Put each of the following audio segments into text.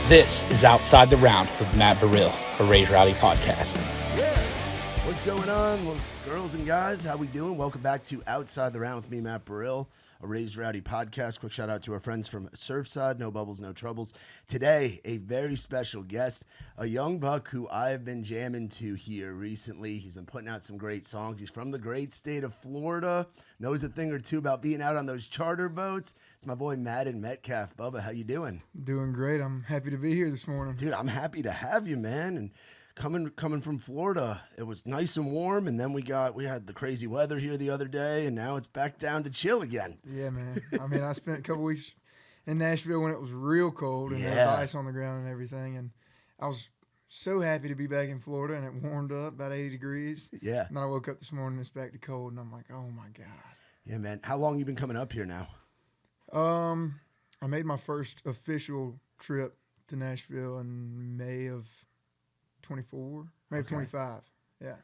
This is Outside the Round with Matt Burrill, a Raise Rowdy podcast. Yeah. What's going on, well, girls and guys? How we doing? Welcome back to Outside the Round with me, Matt Burrill, a Raise Rowdy podcast. Quick shout out to our friends from Surfside, No Bubbles, No Troubles. Today, a very special guest, a young buck who I've been jamming to here recently. He's been putting out some great songs. He's from the great state of Florida, knows a thing or two about being out on those charter boats. It's my boy Madden Metcalf. Bubba, how you doing? Doing great. I'm happy to be here this morning. Dude, I'm happy to have you, man. And coming from Florida, it was nice and warm, and then we had the crazy weather here the other day, and now it's back down to chill again. Yeah, man. I mean, I spent a couple weeks in Nashville when it was real cold and there was ice on the ground and everything, and I was so happy to be back in Florida, and it warmed up about 80 degrees. Yeah. And then I woke up this morning and it's back to cold, and I'm like, oh my God. Yeah, man. How long you been coming up here now? I made my first official trip to Nashville in May of 24, May of 25. Yeah.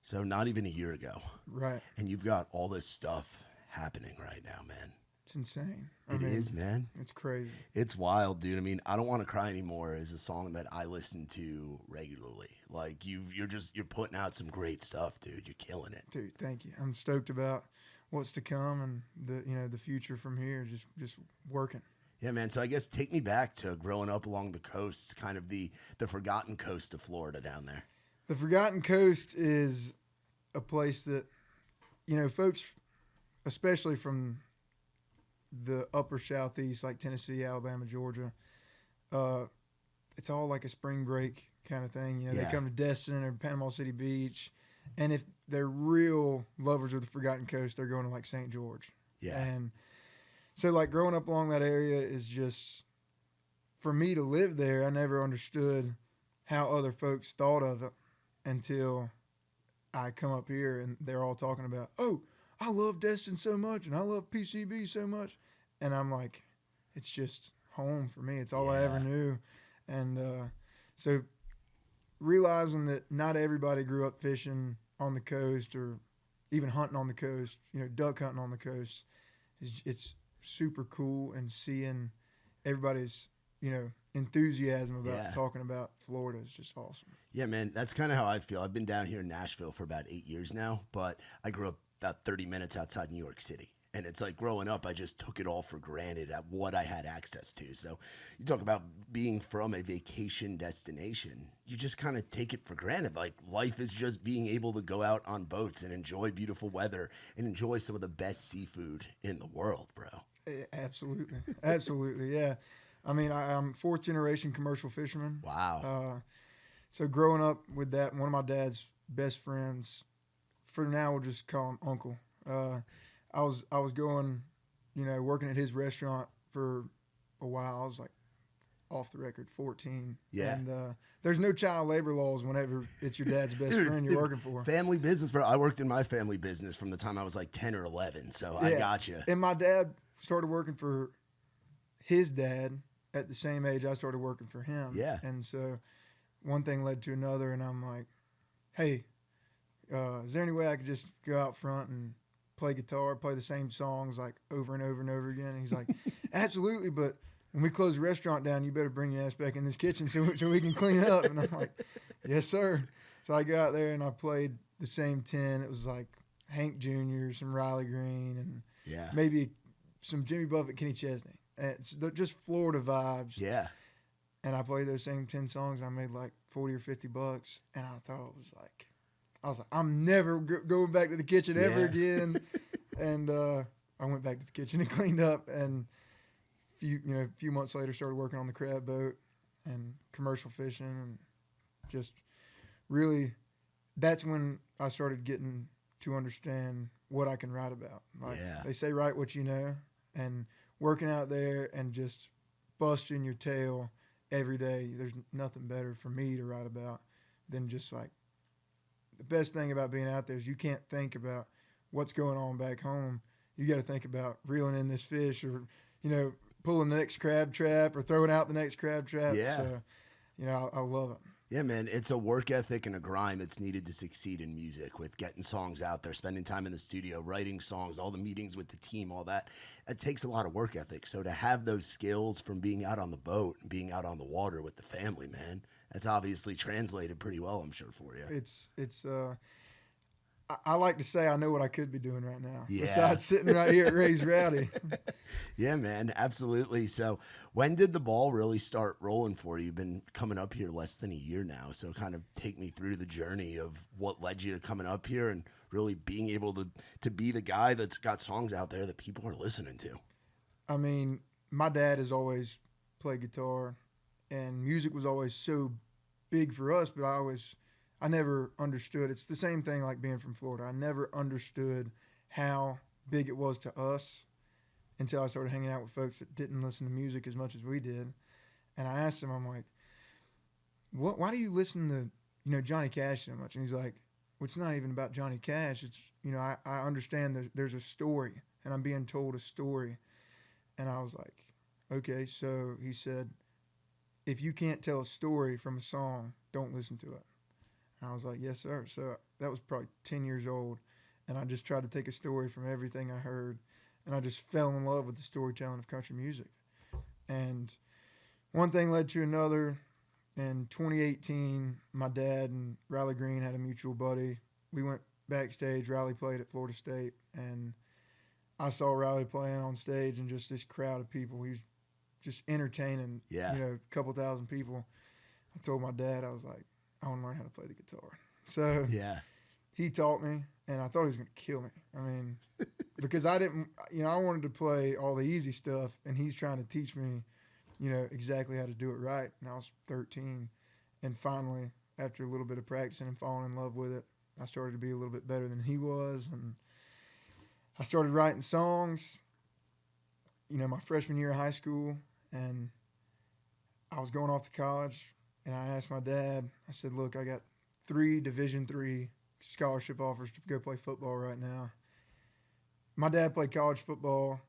So not even a year ago. Right. And you've got all this stuff happening right now, man. It's insane. It is, man. It's crazy. It's wild, dude. I mean, I Don't Want to Cry Anymore is a song that I listen to regularly. Like you're putting out some great stuff, dude. You're killing it. Dude, thank you. I'm stoked about what's to come and the future from here, just working. Yeah, man. So I guess take me back to growing up along the coast, kind of the forgotten coast of Florida down there. The Forgotten Coast is a place that, folks, especially from the upper southeast, like Tennessee, Alabama, Georgia, it's all like a spring break kind of thing. They come to Destin or Panama City Beach, and if they're real lovers of the Forgotten Coast, they're going to like St. George. Yeah. And so like growing up along that area is just, for me to live there, I never understood how other folks thought of it until I come up here and they're all talking about, oh, I love Destin so much and I love PCB so much. And I'm like, it's just home for me. It's all I ever knew. And so realizing that not everybody grew up fishing on the coast or even hunting on the coast, duck hunting on the coast, it's super cool, and seeing everybody's, enthusiasm about talking about Florida is just awesome. Yeah, man, that's kind of how I feel. I've been down here in Nashville for about 8 years now, but I grew up about 30 minutes outside New York City. And it's like growing up, I just took it all for granted at what I had access to. So you talk about being from a vacation destination, you just kind of take it for granted. Like life is just being able to go out on boats and enjoy beautiful weather and enjoy some of the best seafood in the world, bro. Absolutely. Absolutely, yeah. I mean, I'm fourth generation commercial fisherman. Wow. So growing up with that, one of my dad's best friends, for now we'll just call him Uncle. I was going, working at his restaurant for a while. I was like off the record 14. Yeah. And there's no child labor laws whenever it's your dad's best friend you're working for. Family business, bro. I worked in my family business from the time I was like 10 or 11. So I got you. And my dad started working for his dad at the same age I started working for him. Yeah. And so one thing led to another, and I'm like, hey, is there any way I could just go out front and play guitar, play the same songs like over and over and over again? And he's like, absolutely, but when we close the restaurant down, you better bring your ass back in this kitchen so we can clean it up. And I'm like, yes, sir. So I got out there and I played the same 10. It was like Hank Jr., some Riley Green, and maybe some Jimmy Buffett, Kenny Chesney. And it's just Florida vibes. Yeah. And I played those same 10 songs. I made like $40 or $50, and I was like, I'm never going back to the kitchen ever again. And I went back to the kitchen and cleaned up, and a few months later started working on the crab boat and commercial fishing, and just really that's when I started getting to understand what I can write about. Like they say, write what you know, and working out there and just busting your tail every day. There's nothing better for me to write about than just like, the best thing about being out there is you can't think about what's going on back home. You got to think about reeling in this fish, or, pulling the next crab trap or throwing out the next crab trap. Yeah. So, I love it. Yeah, man, it's a work ethic and a grind that's needed to succeed in music, with getting songs out there, spending time in the studio, writing songs, all the meetings with the team, all that. It takes a lot of work ethic. So to have those skills from being out on the boat and being out on the water with the family, man, that's obviously translated pretty well, I'm sure, for you. I like to say I know what I could be doing right now. Yeah. Besides sitting right here at Raised Rowdy. Yeah, man, absolutely. So when did the ball really start rolling for you? You've been coming up here less than a year now. So kind of take me through the journey of what led you to coming up here and really being able to be the guy that's got songs out there that people are listening to. I mean, my dad has always played guitar, and music was always so big for us, but I never understood. It's the same thing like being from Florida. I never understood how big it was to us until I started hanging out with folks that didn't listen to music as much as we did. And I asked him, I'm like, why do you listen to, Johnny Cash so much? And he's like, well, it's not even about Johnny Cash. It's, I understand there's a story, and I'm being told a story. And I was like, okay. So he said, if you can't tell a story from a song, don't listen to it. And I was like, yes, sir. So that was probably 10 years old. And I just tried to take a story from everything I heard. And I just fell in love with the storytelling of country music. And one thing led to another. In 2018, my dad and Riley Green had a mutual buddy. We went backstage. Riley played at Florida State. And I saw Riley playing on stage and just this crowd of people. He was just entertaining, a couple thousand people. I told my dad, I was like, I want to learn how to play the guitar. So he taught me, and I thought he was going to kill me. I mean, because I didn't, I wanted to play all the easy stuff, and he's trying to teach me, exactly how to do it right. And I was 13, and finally, after a little bit of practicing and falling in love with it, I started to be a little bit better than he was, and I started writing songs, my freshman year of high school, and I was going off to college. And I asked my dad, I said, look, I got 3 Division III scholarship offers to go play football right now. My dad played college football,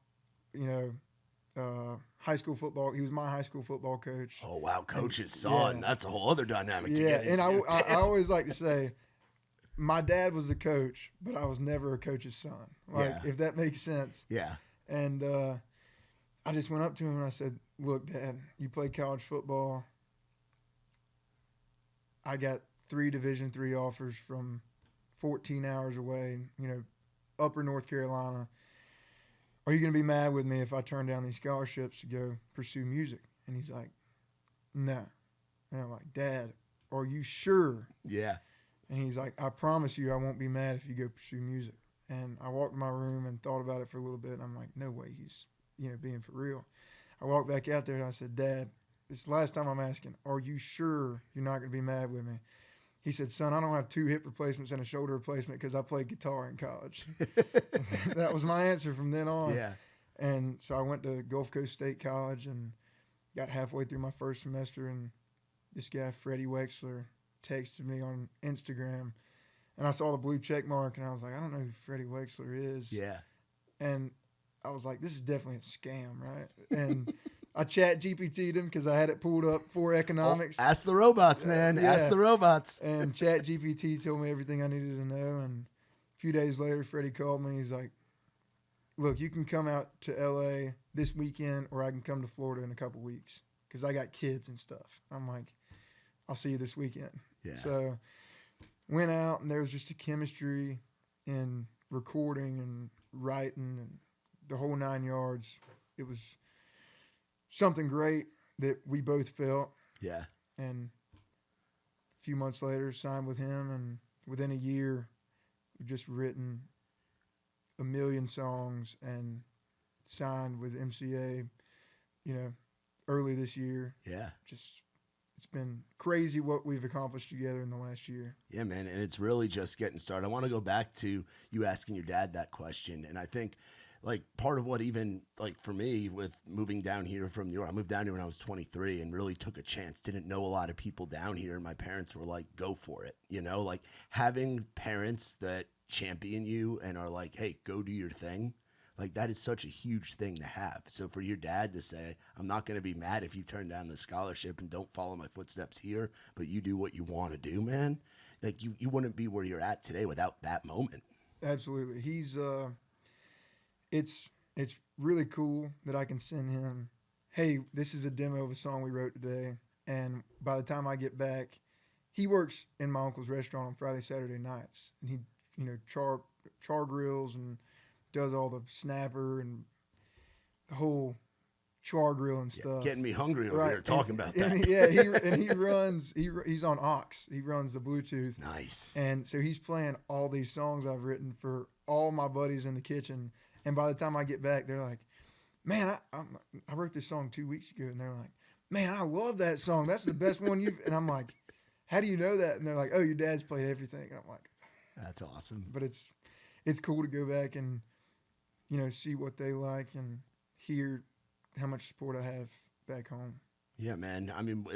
high school football. He was my high school football coach. Oh, wow, coach's son. That's a whole other dynamic to get into. And I always like to say, my dad was the coach, but I was never a coach's son. If that makes sense. Yeah. And I just went up to him and I said, look, Dad, you played college football. I got 3 Division III offers from 14 hours away, upper North Carolina. Are you going to be mad with me if I turn down these scholarships to go pursue music? And he's like, no. And I'm like, Dad, are you sure? Yeah. And he's like, I promise you I won't be mad if you go pursue music. And I walked in my room and thought about it for a little bit. And I'm like, no way he's, being for real. I walked back out there and I said, Dad, this is the last time I'm asking, are you sure you're not going to be mad with me? He said, son, I don't have 2 hip replacements and a shoulder replacement because I played guitar in college. That was my answer from then on. Yeah. And so I went to Gulf Coast State College and got halfway through my first semester, and this guy, Freddie Wexler, texted me on Instagram, and I saw the blue check mark, and I was like, I don't know who Freddie Wexler is. Yeah. And I was like, this is definitely a scam, right? And I chat GPT'd him because I had it pulled up for economics. Oh, ask the robots, man. Ask the robots. And chat GPT told me everything I needed to know. And a few days later, Freddie called me. He's like, look, you can come out to LA this weekend, or I can come to Florida in a couple weeks because I got kids and stuff. I'm like, I'll see you this weekend. Yeah. So went out, and there was just a chemistry in recording and writing and the whole 9 yards. It was something great that we both felt. Yeah. And a few months later, signed with him, and within a year, we've just written 1 million songs and signed with MCA, early this year. Yeah. It's been crazy what we've accomplished together in the last year. Yeah, man, and it's really just getting started. I want to go back to you asking your dad that question, and I think part of what even for me with moving down here from New York, I moved down here when I was 23 and really took a chance. Didn't know a lot of people down here, and my parents were like, go for it. Having parents that champion you and are like, hey, go do your thing. Like, that is such a huge thing to have. So for your dad to say, I'm not going to be mad if you turn down the scholarship and don't follow my footsteps here, but you do what you want to do, man. Like, you wouldn't be where you're at today without that moment. Absolutely. He's it's really cool that I can send him, hey, this is a demo of a song we wrote today, and by the time I get back, he works in my uncle's restaurant on Friday, Saturday nights, and he, char grills and does all the snapper and the whole char grill and stuff. Getting me hungry over here talking about that. He's on aux. He runs the Bluetooth. Nice. And so he's playing all these songs I've written for all my buddies in the kitchen. And by the time I get back, they're like, man, I wrote this song 2 weeks ago. And they're like, man, I love that song. That's the best one you've. And I'm like, how do you know that? And they're like, oh, your dad's played everything. And I'm like, that's awesome. But it's cool to go back and, see what they like and hear how much support I have back home. Yeah, man. I mean,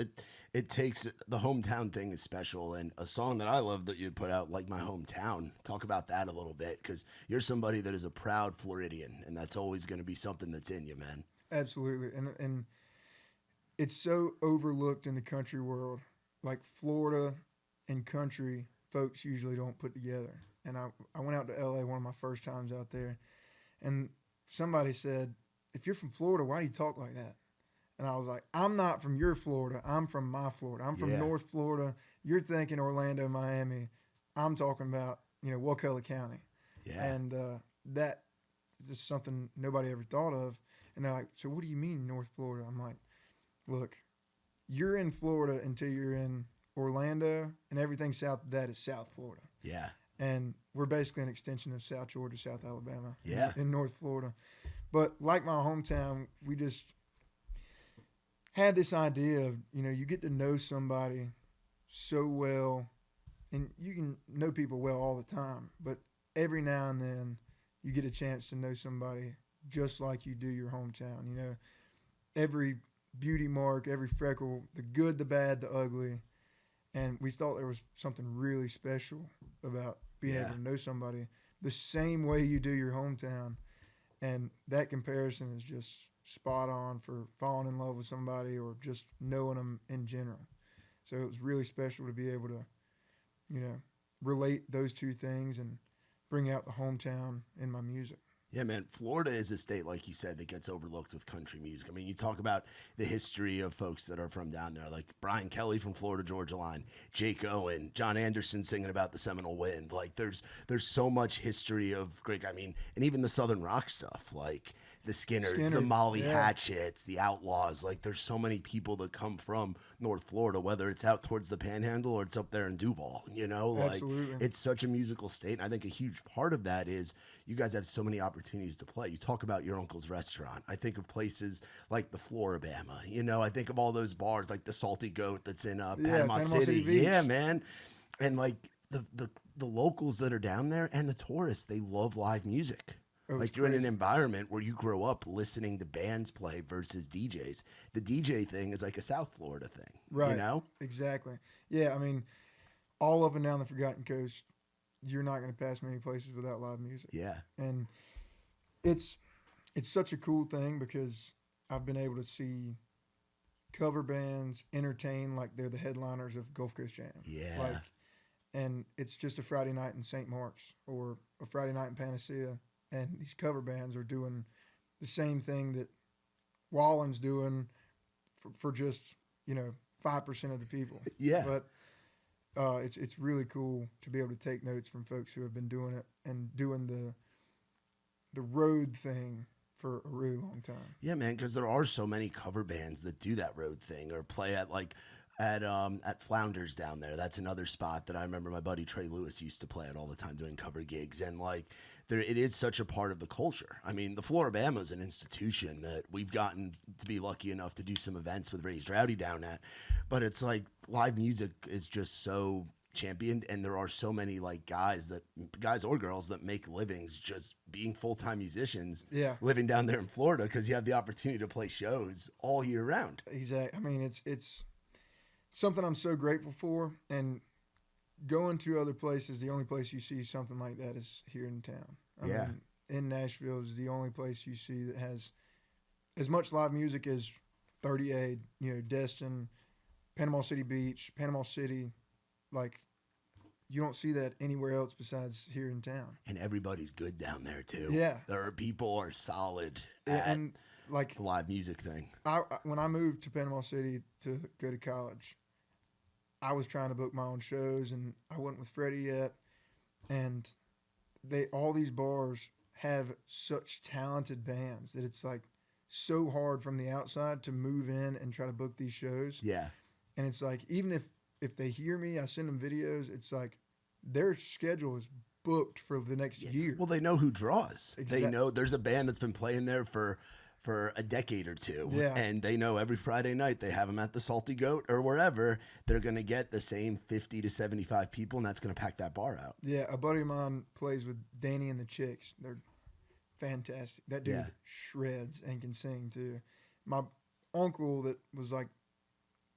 it takes the hometown thing is special, and a song that I love that you put out, like My Hometown. Talk about that a little bit, because you're somebody that is a proud Floridian, and that's always going to be something that's in you, man. Absolutely, and it's so overlooked in the country world. Like Florida and country folks usually don't put together. And I went out to LA one of my first times out there, and somebody said, if you're from Florida, why do you talk like that? And I was like, I'm not from your Florida. I'm from my Florida. I'm from North Florida. You're thinking Orlando, Miami. I'm talking about, Wakulla County. Yeah. And that is something nobody ever thought of. And they're like, so what do you mean North Florida? I'm like, look, you're in Florida until you're in Orlando, and everything south of that is South Florida. Yeah. And we're basically an extension of South Georgia, South Alabama. Yeah. In North Florida. But like my hometown, we just had this idea of, you get to know somebody so well, and you can know people well all the time, but every now and then you get a chance to know somebody just like you do your hometown. Every beauty mark, every freckle, the good, the bad, the ugly. And we thought there was something really special about being able to know somebody the same way you do your hometown. And that comparison is just spot on for falling in love with somebody or just knowing them in general. So it was really special to be able to, relate those two things and bring out the hometown in my music. Yeah, man. Florida is a state, like you said, that gets overlooked with country music. I mean, you talk about the history of folks that are from down there, like Brian Kelly from Florida Georgia Line, Jake Owen, John Anderson singing about the Seminole Wind. Like, there's so much history of great. I mean, and even the Southern rock stuff, like the Skinners, the Molly Hatchets, the Outlaws. Like, there's so many people that come from North Florida, whether it's out towards the Panhandle or it's up there in Duval. Like Absolutely. It's such a musical state, and I think a huge part of that is you guys have so many opportunities to play. You talk about your uncle's restaurant. I think of places like the Floribama. I think of all those bars like the Salty Goat that's in Panama City. Yeah, man. And like the locals that are down there and the tourists, they love live music. Like, you're in an environment where you grow up listening to bands play versus DJs. The DJ thing is like a South Florida thing, right? Exactly. Yeah, I mean, all up and down the Forgotten Coast, you're not going to pass many places without live music. Yeah, and it's such a cool thing because I've been able to see cover bands entertain like they're the headliners of Gulf Coast Jam. Yeah, and it's just a Friday night in St. Mark's or a Friday night in Panacea. And these cover bands are doing the same thing that Wallen's doing for just 5% of the people. Yeah. But it's really cool to be able to take notes from folks who have been doing it and doing the road thing for a really long time. Yeah, man, because there are so many cover bands that do that road thing or play at Flounders down there. That's another spot that I remember my buddy Trey Lewis used to play at all the time doing cover gigs, and it is such a part of the culture. I mean, the Floribama is an institution that we've gotten to be lucky enough to do some events with Raised Rowdy down at. But it's like live music is just so championed, and there are so many guys or girls that make livings just being full-time musicians living down there in Florida because you have the opportunity to play shows all year round. Exactly. I mean, it's something I'm so grateful for, and going to other places, the only place you see something like that is here in town. I mean, in Nashville is the only place you see that has as much live music as 38, Destin, Panama City Beach, Panama City. Like, you don't see that anywhere else besides here in town. And everybody's good down there too. Yeah. People are solid And like the live music thing. When I moved to Panama City to go to college, I was trying to book my own shows, and I wasn't with Freddie yet. And all these bars have such talented bands that it's like so hard from the outside to move in and try to book these shows. Yeah. And it's like, even if they hear me, I send them videos, it's like their schedule is booked for the next year. Well, they know who draws. Exactly. They know there's a band that's been playing there for a decade or two. Yeah. And they know every Friday night they have them at the Salty Goat or wherever. They're going to get the same 50 to 75 people, and that's going to pack that bar out. Yeah, a buddy of mine plays with Danny and the Chicks. They're fantastic. That dude shreds and can sing too. My uncle that was like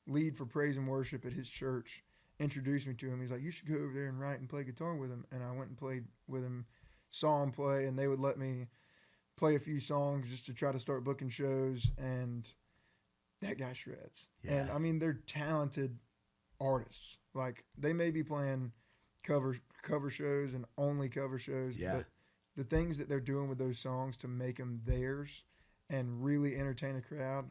lead for praise and worship at his church introduced me to him. He's like, you should go over there and write and play guitar with him. And I went and played with him, saw him play, and they would let me play a few songs just to try to start booking shows. And that guy shreds. Yeah. And I mean, they're talented artists. Like, they may be playing cover shows and only cover shows, but the things that they're doing with those songs to make them theirs and really entertain a crowd,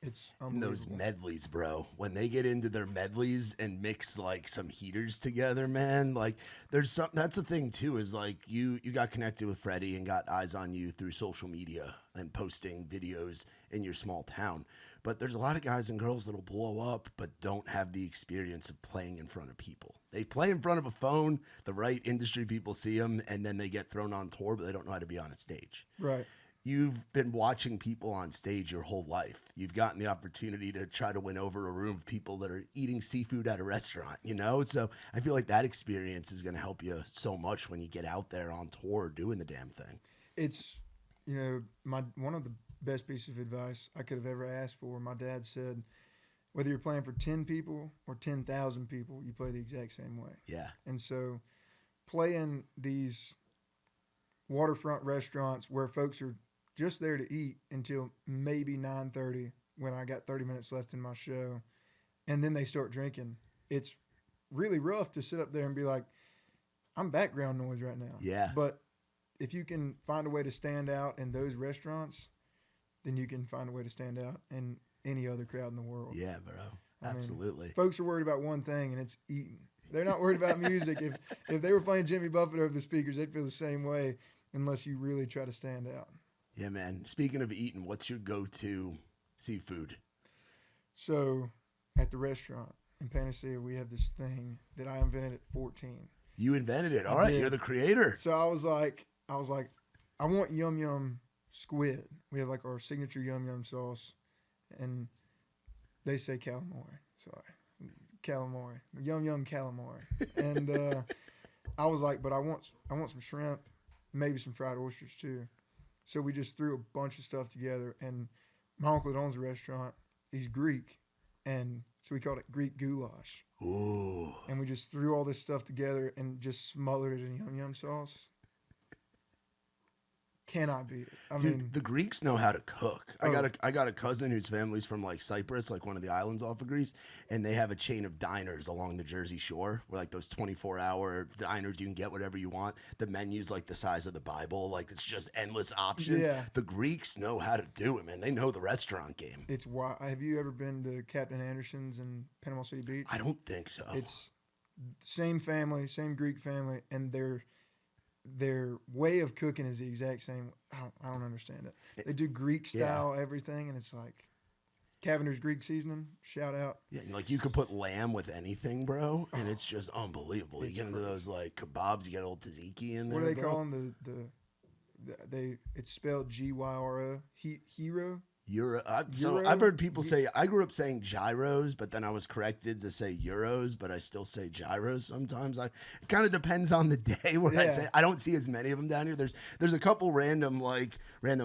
it's unbelievable. And those medleys, bro, when they get into their medleys and mix like some heaters together, man, like that's the thing too, is like you got connected with Freddie and got eyes on you through social media and posting videos in your small town. But there's a lot of guys and girls that'll blow up but don't have the experience of playing in front of people. They play in front of a phone, the right industry people see them, and then they get thrown on tour, but they don't know how to be on a stage. Right. You've been watching people on stage your whole life. You've gotten the opportunity to try to win over a room of people that are eating seafood at a restaurant, So I feel like that experience is going to help you so much when you get out there on tour doing the damn thing. It's, one of the best pieces of advice I could have ever asked for. My dad said, whether you're playing for 10 people or 10,000 people, you play the exact same way. Yeah. And so playing these waterfront restaurants where folks are just there to eat until maybe 9:30 when I got 30 minutes left in my show, and then they start drinking, it's really rough to sit up there and be like, I'm background noise right now. Yeah. But if you can find a way to stand out in those restaurants, then you can find a way to stand out in any other crowd in the world. Yeah, bro. Absolutely. Folks are worried about one thing, and it's eating. They're not worried about music. If they were playing Jimmy Buffett over the speakers, they'd feel the same way unless you really try to stand out. Yeah, man. Speaking of eating, what's your go-to seafood? So at the restaurant in Panacea, we have this thing that I invented at 14. You invented it. All right, you're the creator. So I was like, I want yum yum squid. We have like our signature yum yum sauce, and they say calamari. Sorry, calamari, yum yum calamari. And I was like, but I want some shrimp, maybe some fried oysters too. So we just threw a bunch of stuff together, and my uncle that owns a restaurant, he's Greek, and so we called it Greek goulash. Ooh. And we just threw all this stuff together and just smothered it in yum yum sauce. Cannot beat it. I mean, the Greeks know how to cook. Oh. I got a cousin whose family's from like Cyprus, like one of the islands off of Greece, and they have a chain of diners along the Jersey Shore, where like those 24-hour diners, you can get whatever you want. The menu's like the size of the Bible, like it's just endless options. Yeah. The Greeks know how to do it, man. They know the restaurant game. it's wild. Have you ever been to Captain Anderson's in Panama City Beach? I don't think so. It's same family, same Greek family, and their way of cooking is the exact same. I don't understand it. They do Greek style everything, and it's like Cavender's Greek seasoning. Shout out. Yeah, like you could put lamb with anything, bro, and it's just unbelievable. You get into those like kebabs, you get old tzatziki in there. What do they bro. call them? It's spelled Gyro. Hero. So I've heard people say, I grew up saying gyros, but then I was corrected to say euros, but I still say gyros sometimes. It kind of depends on the day where I say. I don't see as many of them down here. There's a couple random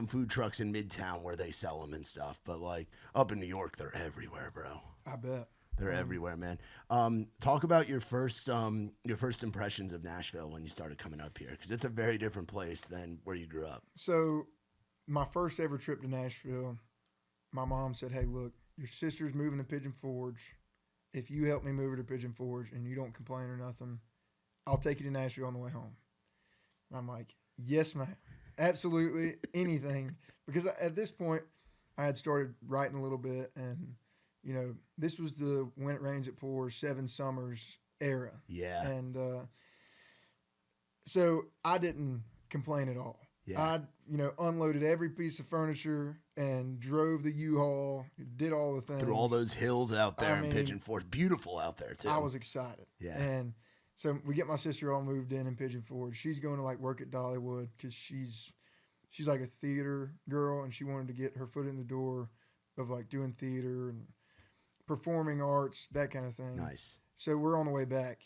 food trucks in Midtown where they sell them and stuff, but like up in New York, they're everywhere, bro. I bet. They're everywhere, man. Talk about your first impressions of Nashville when you started coming up here, because it's a very different place than where you grew up. So my first ever trip to Nashville, my mom said, hey, look, your sister's moving to Pigeon Forge. If you help me move her to Pigeon Forge and you don't complain or nothing, I'll take you to Nashville on the way home. And I'm like, yes, ma'am. Absolutely, anything. Because at this point, I had started writing a little bit, and, you know, this was the When It Rains, It Pours, 7 Summers era. Yeah. And so I didn't complain at all. Yeah. I, unloaded every piece of furniture and drove the U-Haul, did all the things. Through all those hills out there in Pigeon Forge. Beautiful out there, too. I was excited. Yeah. And so we get my sister all moved in Pigeon Forge. She's going to, like, work at Dollywood because she's like a theater girl, and she wanted to get her foot in the door of, like, doing theater and performing arts, that kind of thing. Nice. So we're on the way back,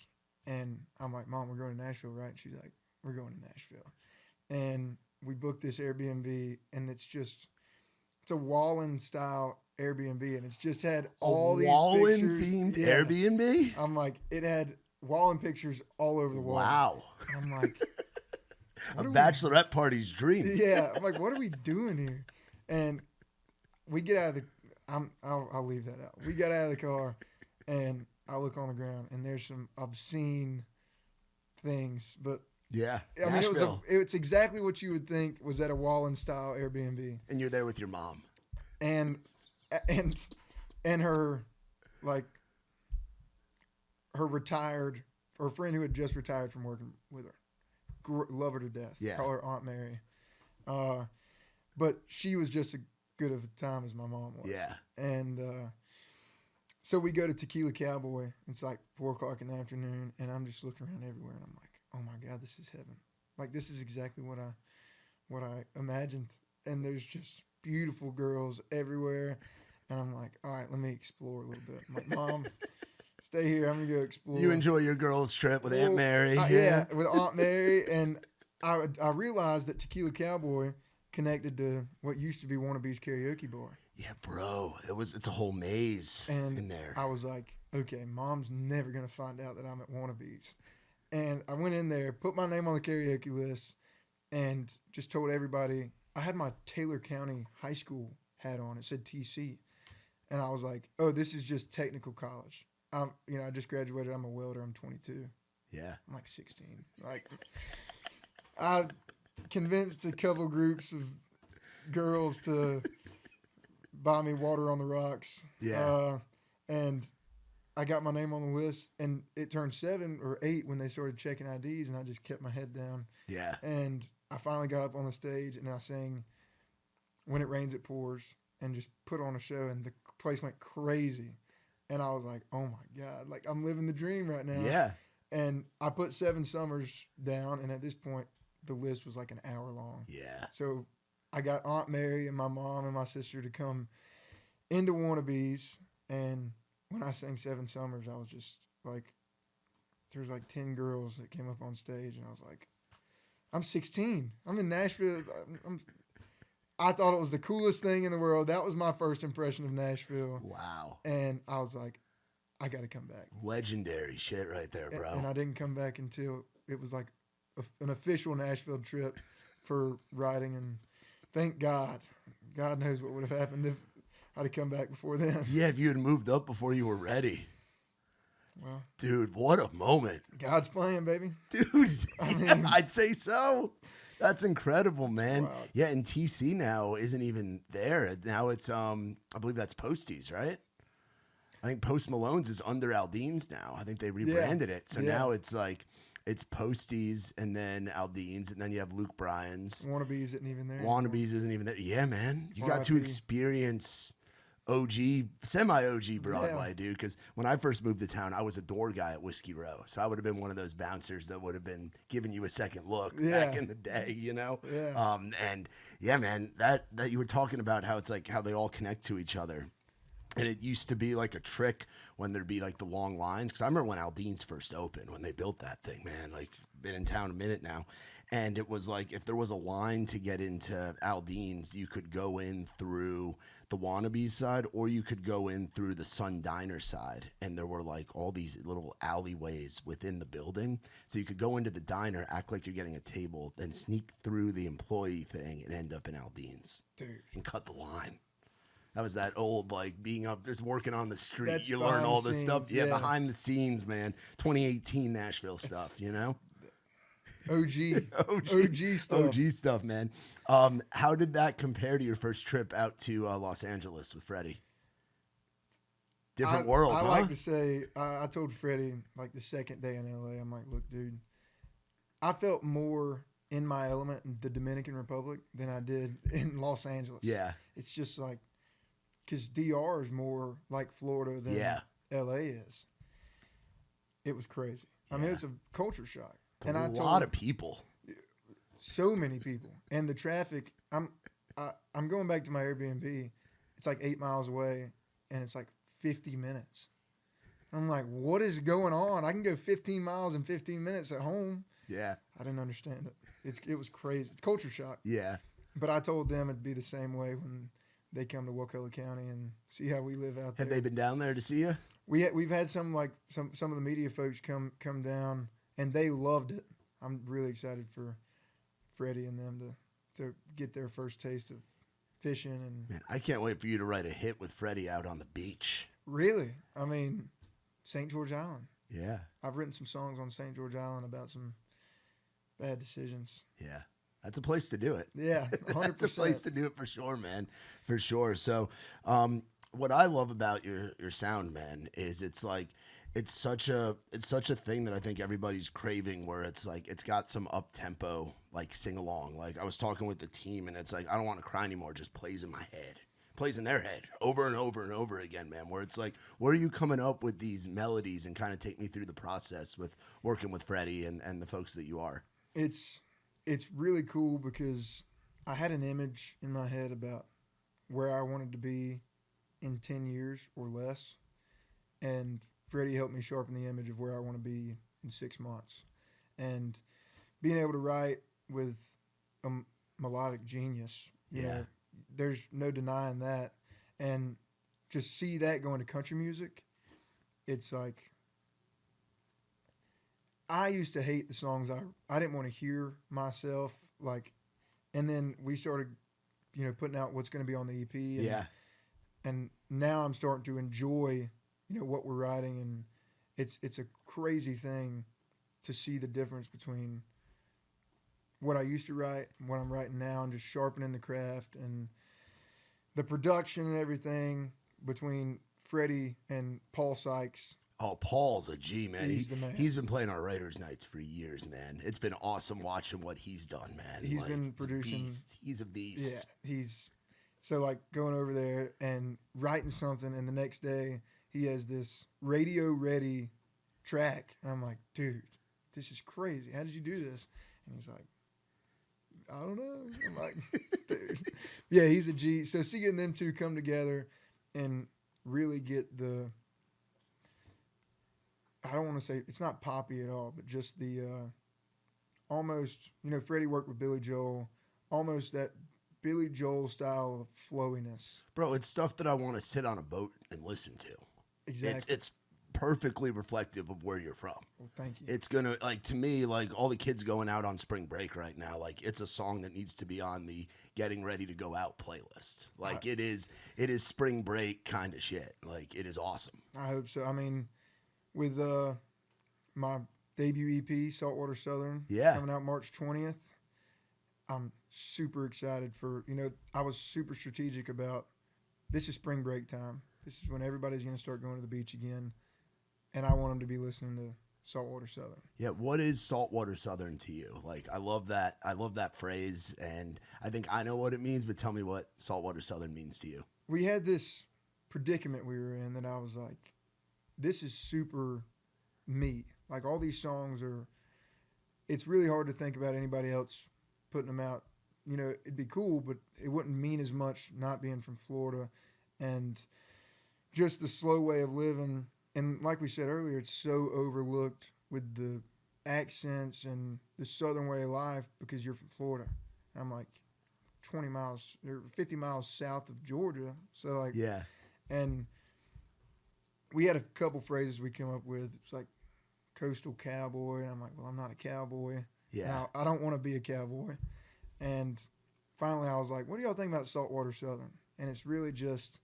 and I'm like, Mom, we're going to Nashville, right? And she's like, we're going to Nashville. And we booked this Airbnb, and it's a Wallen-style Airbnb, and it's just had all these Wallen-themed Airbnb? I'm like, it had Wallen pictures all over the wall. Wow. I'm like, a bachelorette party's dream. Yeah. I'm like, what are we doing here? And we get out of the, I'll leave that out. We got out of the car, and I look on the ground, and there's some obscene things, but yeah, I mean, Nashville. it's exactly what you would think was at a Wallen-style Airbnb. And you're there with your mom. And her, like, her friend who had just retired from working with her. Love her to death. Yeah. Call her Aunt Mary. But she was just as good of a time as my mom was. Yeah. And so we go to Tequila Cowboy. It's like 4 o'clock in the afternoon, and I'm just looking around everywhere, and I'm like, oh my God, this is heaven. Like, this is exactly what I imagined. And there's just beautiful girls everywhere. And I'm like, all right, let me explore a little bit. I'm like, Mom, stay here. I'm going to go explore. You enjoy your girls' trip with Aunt Mary. Yeah, with Aunt Mary. And I realized that Tequila Cowboy connected to what used to be Wannabe's karaoke bar. Yeah, bro. It's a whole maze in there. I was like, okay, Mom's never going to find out that I'm at Wannabe's. And I went in there, put my name on the karaoke list, and just told everybody. I had my Taylor County High School hat on. It said TC. And I was like, oh, this is just technical college. I just graduated. I'm a welder. I'm 22. Yeah. I'm like 16. Like, I convinced a couple groups of girls to buy me water on the rocks. Yeah. And I got my name on the list, and it turned 7 or 8 when they started checking IDs, and I just kept my head down. Yeah. And I finally got up on the stage, and I sang When It Rains, It Pours, and just put on a show, and the place went crazy. And I was like, oh, my God. Like, I'm living the dream right now. Yeah. And I put 7 Summers down, and at this point, the list was like an hour long. Yeah. So I got Aunt Mary and my mom and my sister to come into Wannabe's, and when I sang 7 Summers, I was just like, there was like 10 girls that came up on stage, and I was like, I'm 16. I'm in Nashville. I thought it was the coolest thing in the world. That was my first impression of Nashville. Wow. And I was like, I got to come back. Legendary shit right there, bro. And I didn't come back until it was like an official Nashville trip for writing, and thank God. God knows what would have happened if I'd have come back before then. Yeah, if you had moved up before you were ready. Well, dude, what a moment. God's plan, baby. Dude, I'd say so. That's incredible, man. Wow. Yeah, and TC now isn't even there. Now it's, I believe that's Posties, right? I think Post Malone's is under Aldean's now. I think they rebranded it. So now it's like, it's Posties and then Aldean's, and then you have Luke Bryan's. Wannabe's isn't even there. Wannabe's isn't even there. Yeah, man. You got to experience semi-OG Broadway, dude. Because when I first moved to town, I was a door guy at Whiskey Row. So I would have been one of those bouncers that would have been giving you a second look back in the day, you know? Yeah. And yeah, man, that you were talking about how it's like how they all connect to each other. And it used to be like a trick when there'd be like the long lines. Because I remember when Aldean's first opened, when they built that thing, man, like been in town a minute now. And it was like if there was a line to get into Aldean's, you could go in through the Wannabes side, or you could go in through the Sun Diner side, and there were like all these little alleyways within the building. So you could go into the diner, act like you're getting a table, then sneak through the employee thing and end up in Aldean's. Dude. And cut the line. That was that old, like, being up, just working on the street. That's you learn all this scenes, stuff. Yeah, yeah, behind the scenes, man. 2018 Nashville stuff, you know? OG stuff. OG stuff, man. How did that compare to your first trip out to Los Angeles with Freddie? Different world, I huh? like to say, I told Freddie, like, the second day in LA, I'm like, look, dude, I felt more in my element in the Dominican Republic than I did in Los Angeles. Yeah. It's just like, because DR is more like Florida than LA is. It was crazy. I mean, it's a culture shock. And a lot of people. So many people. And the traffic, I'm going back to my Airbnb. It's like 8 miles away, and it's like 50 minutes. I'm like, what is going on? I can go 15 miles in 15 minutes at home. Yeah. I didn't understand it. It was crazy. It's culture shock. Yeah. But I told them it'd be the same way when they come to Wakulla County and see how we live out there. Have they been down there to see you? We've had some of the media folks come down, and they loved it. I'm really excited for Freddie and them to get their first taste of fishing. And man, I can't wait for you to write a hit with Freddie out on the beach. Really? I mean, St. George Island. Yeah. I've written some songs on St. George Island about some bad decisions. Yeah. That's a place to do it. Yeah, 100%. That's a place to do it for sure, man. For sure. So, what I love about your sound, man, is it's like it's such a thing that I think everybody's craving, where it's like it's got some up tempo, like sing along. Like I was talking with the team, and it's like I don't want to cry anymore. Just plays in my head, plays in their head over and over and over again, man. Where it's like, where are you coming up with these melodies, and kind of take me through the process with working with Freddie and the folks that you are. It's really cool because I had an image in my head about where I wanted to be in 10 years or less, and Freddie helped me sharpen the image of where I want to be in 6 months. And being able to write with a melodic genius, you know, there's no denying that. And just see that going to country music, it's like, I used to hate the songs I didn't want to hear myself, like, and then we started, you know, putting out what's going to be on the EP. And now I'm starting to enjoy, you know, what we're writing, and it's a crazy thing to see the difference between what I used to write and what I'm writing now, and just sharpening the craft and the production and everything between Freddie and Paul Sykes. Oh, Paul's a G, man. He's the man. He's been playing our Writers' Nights for years, man. It's been awesome watching what he's done, man. He's been producing. He's a beast. Yeah, so like going over there and writing something, and the next day he has this radio-ready track. And I'm like, dude, this is crazy. How did you do this? And he's like, I don't know. I'm like, dude. Yeah, he's a G. So seeing them two come together and really get the, I don't want to say, it's not poppy at all, but just the almost, you know, Freddie worked with Billy Joel, almost that Billy Joel style of flowiness. Bro, it's stuff that I want to sit on a boat and listen to. Exactly. It's perfectly reflective of where you're from. Well, thank you. It's going to, like, to me, like, all the kids going out on spring break right now, like, it's a song that needs to be on the getting ready to go out playlist. Like, it is spring break kind of shit. Like, it is awesome. I hope so. I mean, with my debut EP, Saltwater Southern, coming out March 20th, I'm super excited for, you know, I was super strategic about, this is spring break time. This is when everybody's going to start going to the beach again. And I want them to be listening to Saltwater Southern. Yeah, what is Saltwater Southern to you? Like, I love that. I love that phrase, and I think I know what it means, but tell me what Saltwater Southern means to you. We had this predicament we were in that I was like, this is super me. Like, all these songs are, it's really hard to think about anybody else putting them out. You know, it'd be cool, but it wouldn't mean as much not being from Florida. And just the slow way of living. And like we said earlier, it's so overlooked with the accents and the Southern way of life because you're from Florida. And I'm like, 20 miles or 50 miles south of Georgia. So like, Yeah. and we had a couple phrases we came up with. It's like coastal cowboy. And I'm like, well, I'm not a cowboy. Yeah. Now, I don't want to be a cowboy. And finally I was like, what do y'all think about Saltwater Southern? And it's really just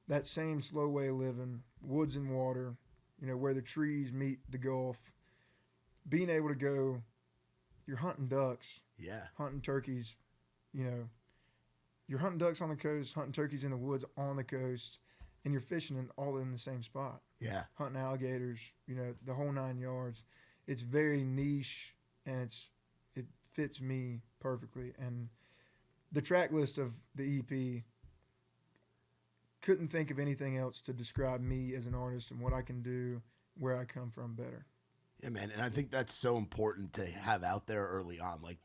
that same slow way of living, woods and water, you know, where the trees meet the Gulf. Being able to go, you're hunting ducks, Yeah. hunting turkeys, you know, you're hunting ducks on the coast, hunting turkeys in the woods on the coast, and you're fishing all in the same spot. Yeah. Hunting alligators, you know, the whole 9 yards. It's very niche, and it fits me perfectly. And the track list of the EP, couldn't think of anything else to describe me as an artist and what I can do, where I come from better. Yeah, man. And I think that's so important to have out there early on. Like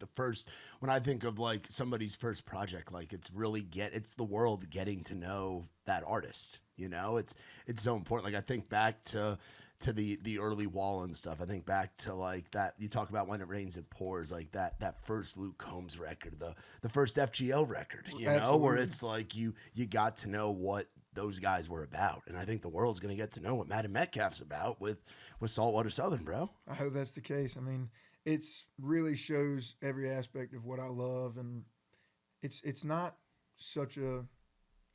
when I think of like somebody's first project, like it's the world getting to know that artist, you know, it's so important. Like I think back to the early Wall and stuff. I think back to like that, you talk about When It Rains It Pours, like that first Luke Combs record, the first FGO record, you know, where it's like you got to know what those guys were about. And I think the world's going to get to know what Madden Metcalf's about with Saltwater Southern, bro. I hope that's the case. I mean, it's really shows every aspect of what I love. And it's not such a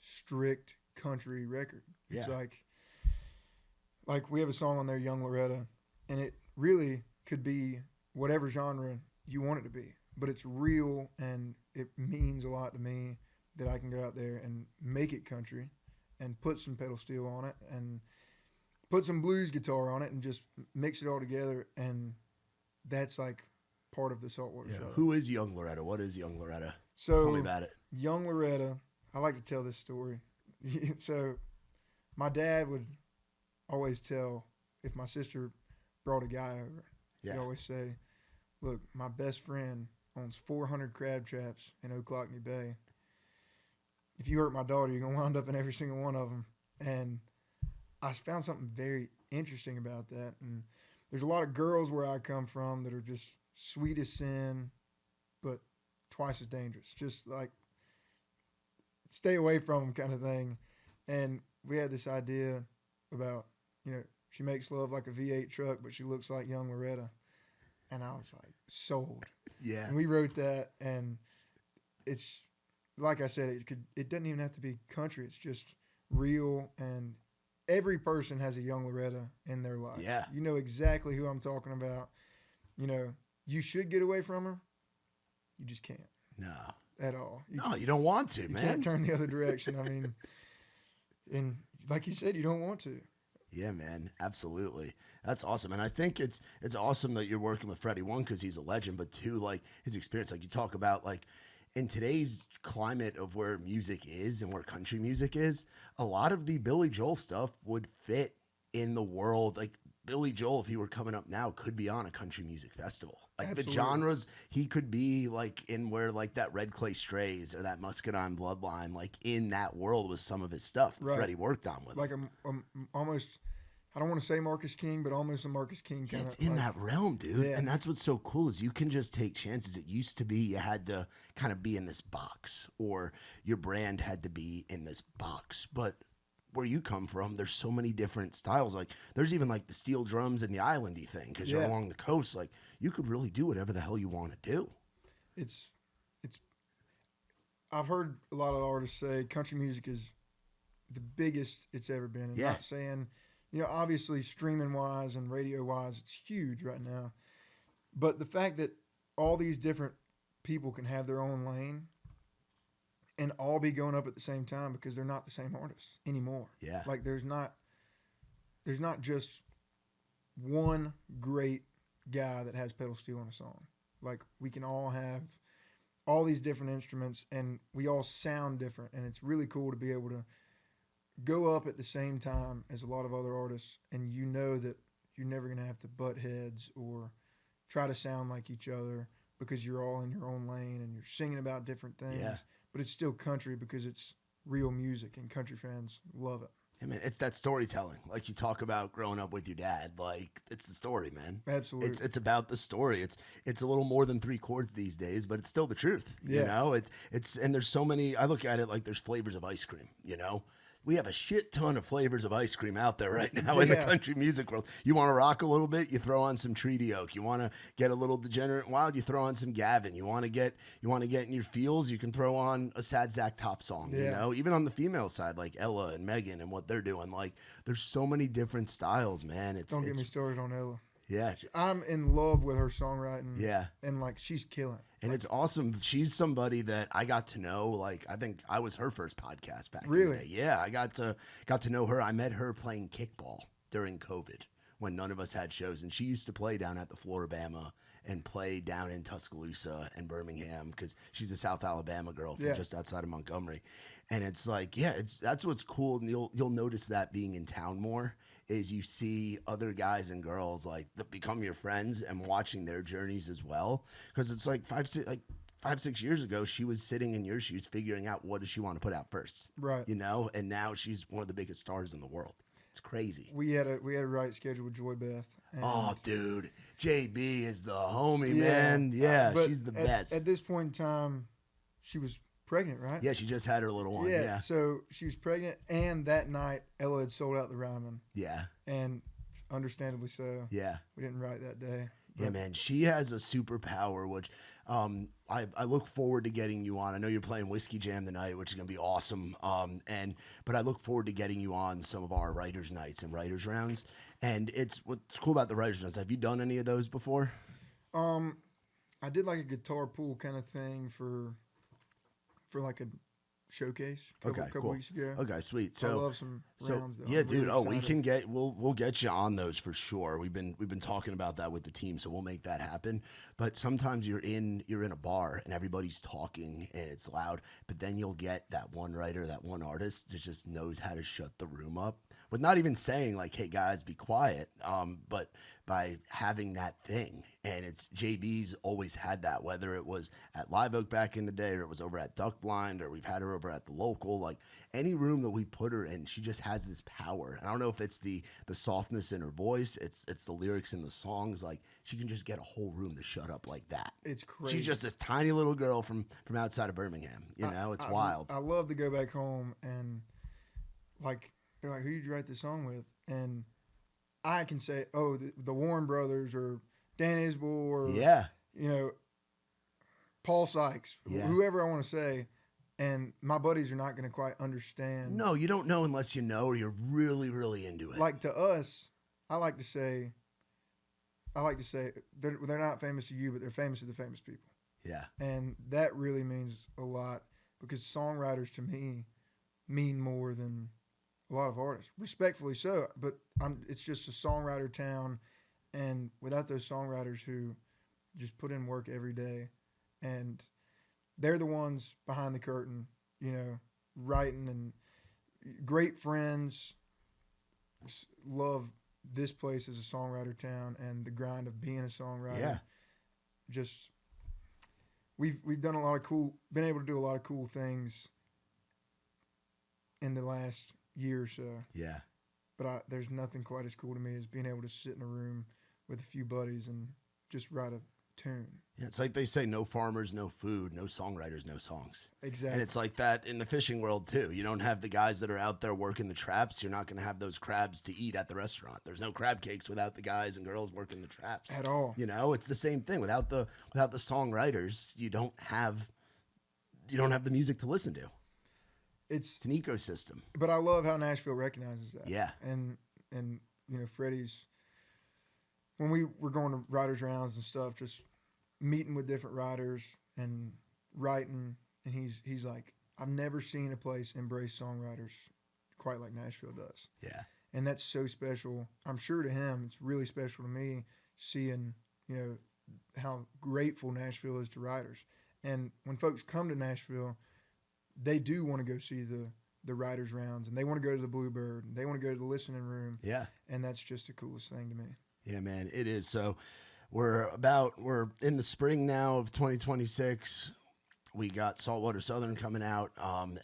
strict country record. It's like we have a song on there, Young Loretta, and it really could be whatever genre you want it to be. But it's real, and it means a lot to me that I can go out there and make it country and put some pedal steel on it and put some blues guitar on it and just mix it all together. And that's like part of the Saltwater Southern. Who is Young Loretta? What is Young Loretta? So tell me about it. Young Loretta, I like to tell this story. So my dad would always tell, if my sister brought a guy over, he'd always say, look, my best friend owns 400 crab traps in Ocklackney Bay. If you hurt my daughter, you're going to wind up in every single one of them. And I found something very interesting about that. And there's a lot of girls where I come from that are just sweet as sin, but twice as dangerous. Just like, stay away from them kind of thing. And we had this idea about, you know, she makes love like a V8 truck, but she looks like Young Loretta. And I was like, sold. Yeah. And we wrote that, and it's, like I said, it doesn't even have to be country. It's just real, and every person has a Young Loretta in their life. Yeah. You know exactly who I'm talking about. You know, you should get away from her. You just can't. No. At all. You don't want to, man. You can't turn the other direction. I mean, and like you said, you don't want to. Yeah, man, absolutely. That's awesome. And I think it's awesome that you're working with Freddie, one, because he's a legend, but two, like his experience, like you talk about, like in today's climate of where music is and where country music is, a lot of the Billy Joel stuff would fit in the world. Like Billy Joel, if he were coming up now, could be on a country music festival. Like Absolutely. the genres, he could be like in where like that Red Clay Strays or that Muscadine Bloodline, like in that world with some of his stuff that Freddie worked on with like almost, I don't want to say Marcus King, but almost a Marcus King kind of. It's in that realm, dude. Yeah. And that's what's so cool is you can just take chances. It used to be you had to kind of be in this box, or your brand had to be in this box. But where you come from, there's so many different styles. Like there's even like the steel drums and the islandy thing, because you're along the coast. Like you could really do whatever the hell you want to do. It's I've heard a lot of artists say country music is the biggest it's ever been. And not saying, you know, obviously streaming wise and radio wise, it's huge right now. But the fact that all these different people can have their own lane and all be going up at the same time, because they're not the same artists anymore. Yeah. Like there's not just one great guy that has pedal steel on a song. Like we can all have all these different instruments and we all sound different, and it's really cool to be able to go up at the same time as a lot of other artists, and you know that you're never going to have to butt heads or try to sound like each other, because you're all in your own lane and you're singing about different things. Yeah. But it's still country because it's real music and country fans love it. Yeah, man, it's that storytelling. Like you talk about growing up with your dad. Like it's the story, man. Absolutely. It's about the story. It's a little more than 3 chords these days, but it's still the truth. You Yeah. know, it's and there's so many. I look at it like there's flavors of ice cream. You know, we have a shit ton of flavors of ice cream out there right now in the Yeah. country music world. You want to rock a little bit, you throw on some Treaty Oak. You want to get a little degenerate and wild, you throw on some Gavin. You want to get in your feels, you can throw on a Sad Zach Top song. You Yeah. know, even on the female side, like Ella and Megan and what they're doing. Like, there's so many different styles, man. Don't get me started on Ella. Yeah, I'm in love with her songwriting. yeah. And like she's killing. And it's awesome. She's somebody that I got to know. Like, I think I was her first podcast back in Really? the day. Yeah, I got to know her. I met her playing kickball during COVID when none of us had shows, and she used to play down at the Floribama and play down in Tuscaloosa and Birmingham because she's a South Alabama girl from just outside of Montgomery. And it's like, yeah, that's what's cool, and you'll notice that being in town more. Is you see other guys and girls like that become your friends and watching their journeys as well. Because it's like 5-6 years ago, she was sitting in your shoes figuring out what does she want to put out first. Right. You know, and now she's one of the biggest stars in the world. It's crazy. We had a write schedule with Joy Beth. And Oh, dude. JB is the homie, Yeah. man. Yeah, but she's the best. At this point in time, she was pregnant, right? Yeah, she just had her little one. Yeah. So she was pregnant, and that night Ella had sold out the Ryman, Yeah. and understandably so. Yeah. We didn't write that day. Yeah, man, she has a superpower, which I look forward to getting you on. I know you're playing Whiskey Jam tonight, which is gonna be awesome. But I look forward to getting you on some of our writers' nights and writers' rounds. And what's cool about the writers' rounds. Have you done any of those before? I did like a guitar pool kind of thing for like a showcase a couple cool. weeks ago. Okay, sweet. I love some rounds. Though. Yeah, I'm dude. really excited. We'll get you on those for sure. We've been talking about that with the team, so we'll make that happen. But sometimes you're in a bar and everybody's talking and it's loud, but then you'll get that one writer, that one artist that just knows how to shut the room up with not even saying like, "Hey guys, be quiet," but by having that thing. And it's JB's always had that, whether it was at Live Oak back in the day or it was over at Duck Blind or we've had her over at the local, like any room that we put her in, she just has this power. And I don't know if it's the softness in her voice, it's the lyrics in the songs. Like she can just get a whole room to shut up like that. It's crazy. She's just this tiny little girl from outside of Birmingham. You know, it's wild. I love to go back home and like they're like, who did you write this song with? And I can say, oh, the Warren Brothers or Dan Isbell or you know, Paul Sykes, whoever I want to say, and my buddies are not going to quite understand. No, you don't know unless you know or you're really, really into it. Like to us, I like to say they're not famous to you, but they're famous to the famous people. Yeah. And that really means a lot because songwriters to me mean more than a lot of artists, respectfully so. But it's just a songwriter town, and without those songwriters who just put in work every day, and they're the ones behind the curtain, you know, writing and great friends. Love this place as a songwriter town and the grind of being a songwriter. Yeah. Just we've been able to do a lot of cool things in the last year or so. Yeah. But there's nothing quite as cool to me as being able to sit in a room with a few buddies and just write a tune. Yeah, it's like they say, no farmers, no food, no songwriters, no songs. Exactly. And it's like that in the fishing world too. You don't have the guys that are out there working the traps. You're not going to have those crabs to eat at the restaurant. There's no crab cakes without the guys and girls working the traps. At all. You know, it's the same thing. Without the songwriters, you don't have the music to listen to. It's an ecosystem. But I love how Nashville recognizes that. Yeah. And you know, Freddie's, when we were going to writers' rounds and stuff, just meeting with different writers and writing, and he's like, I've never seen a place embrace songwriters quite like Nashville does. Yeah. And that's so special. I'm sure to him, it's really special to me seeing, you know, how grateful Nashville is to writers. And when folks come to Nashville, they do want to go see the writers' rounds, and they want to go to the Bluebird, and they want to go to the listening room. Yeah. And that's just the coolest thing to me. Yeah, man, it is. So we're in the spring now of 2026. We got Saltwater Southern coming out.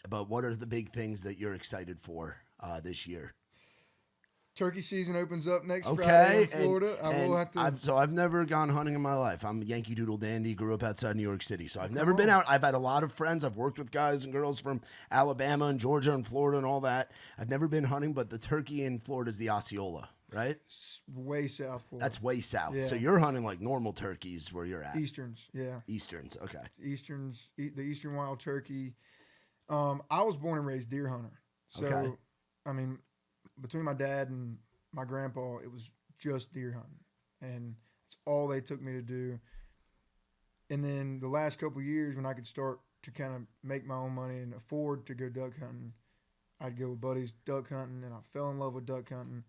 But what are the big things that you're excited for this year? Turkey season opens up next Okay, Friday in Florida. I will have to. I've never gone hunting in my life. I'm a Yankee Doodle dandy. Grew up outside New York City, so I've never been out. I've had a lot of friends. I've worked with guys and girls from Alabama and Georgia and Florida and all that. I've never been hunting, but the turkey in Florida is the Osceola, right? Way south Florida. That's way south. Yeah. So you're hunting like normal turkeys where you're at. Easterns, yeah. Easterns, okay. Easterns, the Eastern wild turkey. I was born and raised deer hunter. So, Okay. I mean, between my dad and my grandpa, it was just deer hunting. And it's all they took me to do. And then the last couple of years when I could start to kind of make my own money and afford to go duck hunting, I'd go with buddies duck hunting, and I fell in love with duck hunting.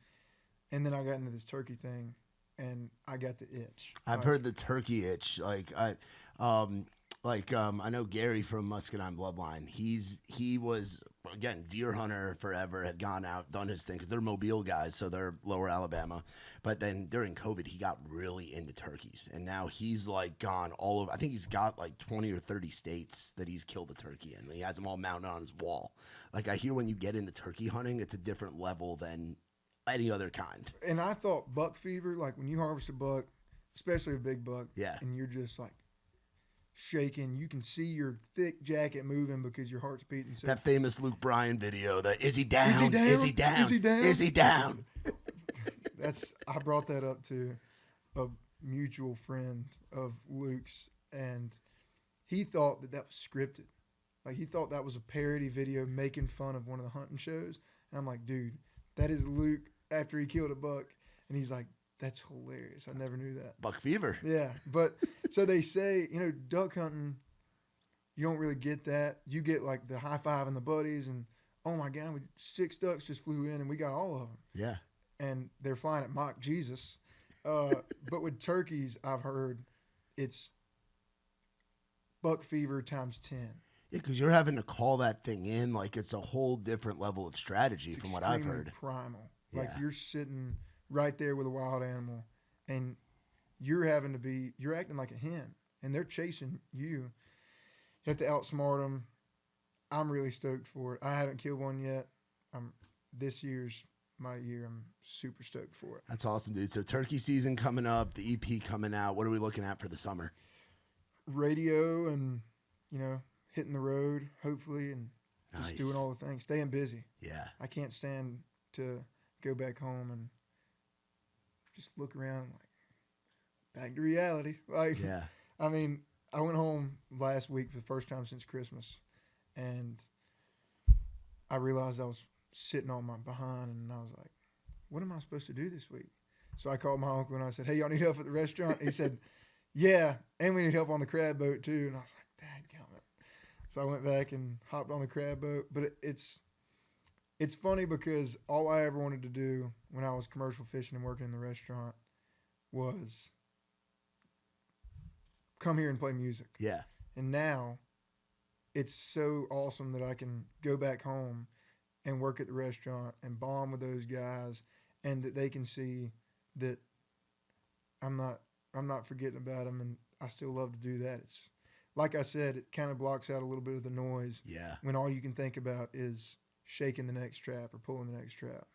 And then I got into this turkey thing, and I got the itch. I've heard the turkey itch. I know Gary from Muscadine Bloodline. He was, again, deer hunter forever, had gone out, done his thing, because they're Mobile guys, so they're lower Alabama. But then during COVID, he got really into turkeys. And now he's like gone all over. I think he's got like 20 or 30 states that he's killed a turkey in. He has them all mounted on his wall. Like, I hear when you get into turkey hunting, it's a different level than any other kind. And I thought buck fever, like when you harvest a buck, especially a big buck, Yeah. and you're just like shaking, you can see your thick jacket moving because your heart's beating. So That famous Luke Bryan video, is he down? Is he down? Is he down? Is he down? Is he down? I brought that up to a mutual friend of Luke's, and he thought that was scripted. Like, he thought that was a parody video making fun of one of the hunting shows. And I'm like, dude, that is Luke after he killed a buck. And he's like, that's hilarious. I never knew that. Buck fever. Yeah. But so they say, duck hunting, you don't really get that. You get like the high five and the buddies, and oh my God, 6 ducks just flew in and we got all of them. Yeah. And they're flying at Mach Jesus. But with turkeys, I've heard it's buck fever times 10. Yeah, because you're having to call that thing in. Like, it's a whole different level of strategy from what I've heard. Primal. Like, Yeah. you're sitting right there with a wild animal, and you're acting like a hen, and they're chasing you. You have to outsmart them. I'm really stoked for it. I haven't killed one yet. This year's my year. I'm super stoked for it. That's awesome, dude. So turkey season coming up, the EP coming out. What are we looking at for the summer? Radio and, hitting the road, hopefully, and just Nice. doing all the things. Staying busy. Yeah. I can't stand to go back home and just look around like back to reality. Like, Yeah. I mean, I went home last week for the first time since Christmas, and I realized I was sitting on my behind, and I was like, what am I supposed to do this week? So I called my uncle and I said, hey, y'all need help at the restaurant? He said, yeah, and we need help on the crab boat too. And I was like, dadgummit. So I went back and hopped on the crab boat. But it's funny because all I ever wanted to do when I was commercial fishing and working in the restaurant was come here and play music. Yeah. And now it's so awesome that I can go back home and work at the restaurant and bond with those guys, and that they can see that I'm not forgetting about them, and I still love to do that. It's like I said, it kind of blocks out a little bit of the noise. Yeah. When all you can think about is shaking the next trap or pulling the next trap.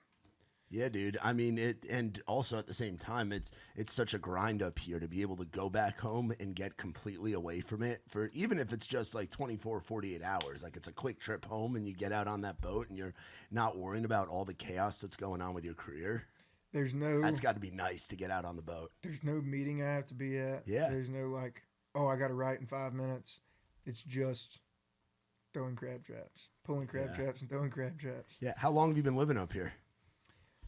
Yeah, dude. I mean, and also at the same time, it's such a grind up here to be able to go back home and get completely away from it for even if it's just like 24, 48 hours. Like, it's a quick trip home and you get out on that boat and you're not worrying about all the chaos that's going on with your career. That's got to be nice to get out on the boat. There's no meeting I have to be at. Yeah. There's no like, oh, I got to write in 5 minutes. It's just throwing crab traps, pulling crab traps and throwing crab traps. Yeah. How long have you been living up here?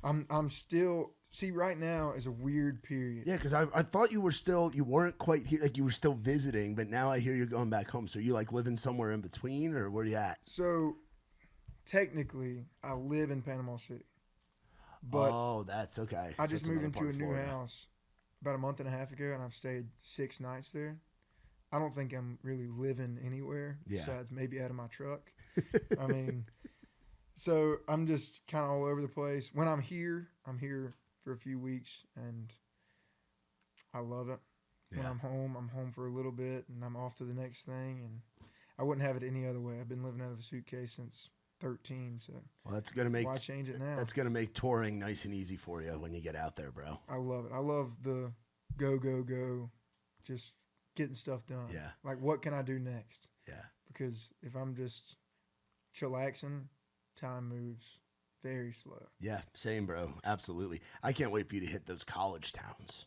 I'm still, see, right now is a weird period. Yeah, because I thought you weren't quite here, like you were still visiting, but now I hear you're going back home. So you like living somewhere in between, or where are you at? So technically, I live in Panama City. But that's okay. I So just it's moved another into part a of new Florida. house about a month and a half ago, and I've stayed 6 nights there. I don't think I'm really living anywhere besides maybe out of my truck. I mean, so I'm just kind of all over the place. When I'm here for a few weeks, and I love it. When I'm home for a little bit, and I'm off to the next thing, and I wouldn't have it any other way. I've been living out of a suitcase since 13. So well, that's gonna make why change it now? That's gonna make touring nice and easy for you when you get out there, bro. I love it. I love the go, just getting stuff done. Yeah. Like, what can I do next? Yeah. Because if I'm just chillaxing, time moves very slow. Yeah, same, bro. Absolutely. I can't wait for you to hit those college towns.